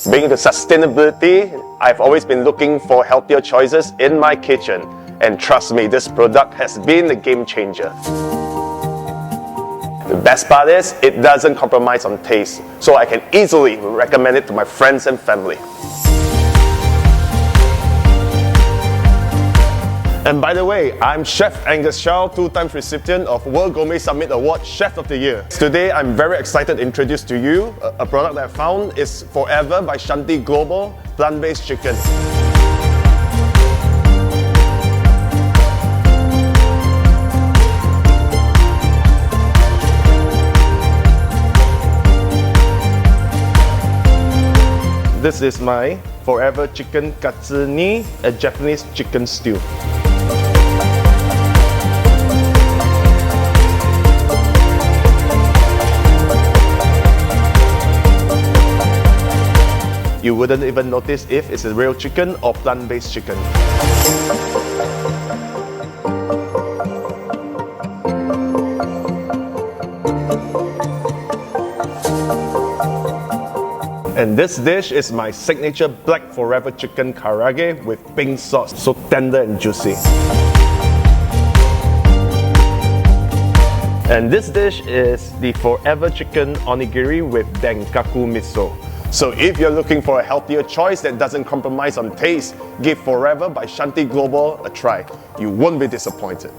Being into sustainability, I've always been looking for healthier choices in my kitchen. And trust me, this product has been a game changer. The best part is, it doesn't compromise on taste, so I can easily recommend it to my friends and family. And by the way, I'm Chef Angus, 2-time recipient of World Gourmet Summit Award Chef of the Year. Today, I'm very excited to introduce to you a product that I found is Forever by Shanti Global plant-based chicken. This is my Forever Chicken Katsuni, a Japanese chicken stew. You wouldn't even notice if it's a real chicken or plant-based chicken. And this dish is my signature black Forever chicken karage with pink sauce, so tender and juicy. And this dish is the Forever chicken onigiri with denkaku miso. So if you're looking for a healthier choice that doesn't compromise on taste, give Forever by Shanti Global a try. You won't be disappointed.